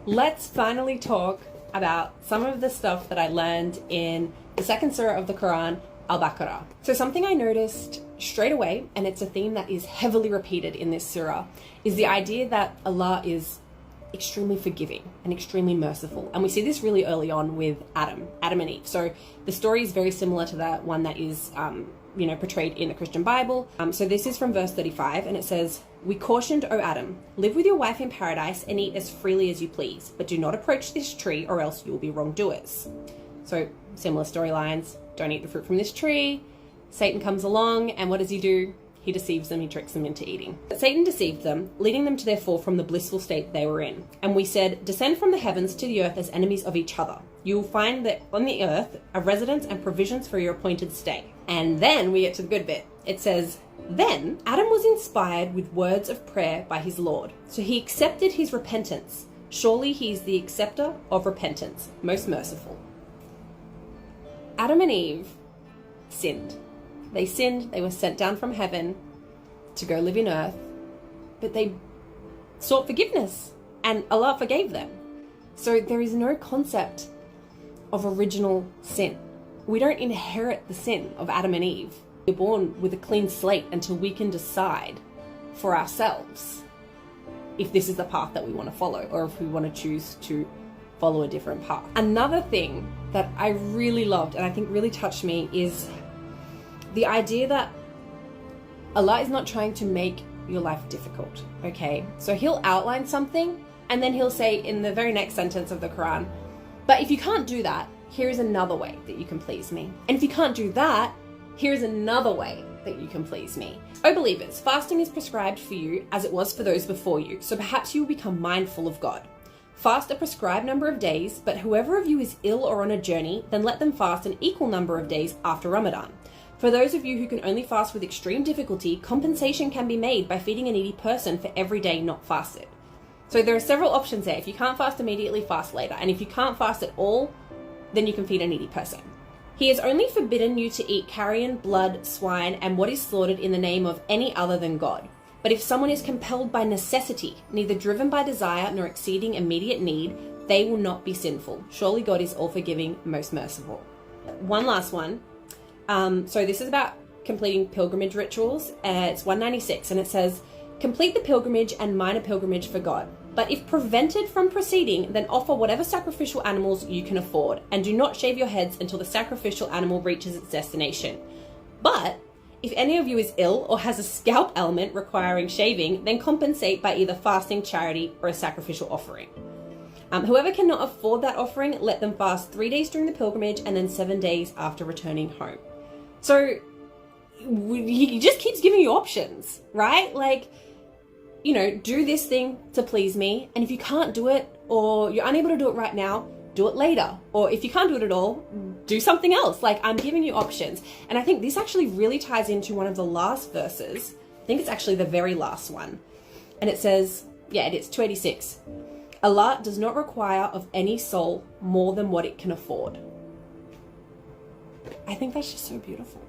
Let's finally talk about some of the stuff that I learned in the second surah of the Quran, Al-Baqarah. So something I noticed straight away, and it's a theme that is heavily repeated in this surah, is the idea that Allah is extremely forgiving and extremely merciful. And we see this really early on with Adam and Eve. So the story is very similar to that one that is portrayed in the Christian Bible. So this is from verse 35, and it says, "We cautioned, O Adam, live with your wife in paradise and eat as freely as you please, but do not approach this tree or else you will be wrongdoers." So similar storylines, don't eat the fruit from this tree. Satan comes along, and what does he do? He deceives them, he tricks them into eating. But Satan deceived them, leading them to their fall from the blissful state they were in. And we said, "Descend from the heavens to the earth as enemies of each other. You will find that on the earth a residence and provisions for your appointed stay." And then we get to the good bit. It says, "Then Adam was inspired with words of prayer by his Lord, so he accepted his repentance. Surely he is the acceptor of repentance, most merciful." Adam and Eve sinned. They sinned, they were sent down from heaven to go live in earth, but they sought forgiveness and Allah forgave them. So there is no concept of original sin. We don't inherit the sin of Adam and Eve. We're born with a clean slate until we can decide for ourselves if this is the path that we want to follow or if we want to choose to follow a different path. Another thing that I really loved and I think really touched me is the idea that Allah is not trying to make your life difficult, okay? So he'll outline something and then he'll say in the very next sentence of the Quran, "But if you can't do that, here is another way that you can please me. And if you can't do that, here is another way that you can please me." O believers, fasting is prescribed for you as it was for those before you, so perhaps you will become mindful of God. Fast a prescribed number of days, but whoever of you is ill or on a journey, then let them fast an equal number of days after Ramadan. For those of you who can only fast with extreme difficulty, compensation can be made by feeding a needy person for every day not fasted. So there are several options there. If you can't fast immediately, fast later. And if you can't fast at all, then you can feed a needy person. He has only forbidden you to eat carrion, blood, swine, and what is slaughtered in the name of any other than God. But if someone is compelled by necessity, neither driven by desire nor exceeding immediate need, they will not be sinful. Surely God is all-forgiving, most merciful. One last one. So this is about completing pilgrimage rituals. It's 196, and it says, "Complete the pilgrimage and minor pilgrimage for God. But if prevented from proceeding, then offer whatever sacrificial animals you can afford, and do not shave your heads until the sacrificial animal reaches its destination. But if any of you is ill or has a scalp ailment requiring shaving, then compensate by either fasting, charity, or a sacrificial offering. Whoever cannot afford that offering, let them fast 3 days during the pilgrimage and then 7 days after returning home." So he just keeps giving you options, right? Like, do this thing to please me. And if you can't do it or you're unable to do it right now, do it later. Or if you can't do it at all, do something else. Like, I'm giving you options. And I think this actually really ties into one of the last verses. I think it's actually the very last one. And it says, it's 286. "Allah does not require of any soul more than what it can afford." I think that's just so beautiful.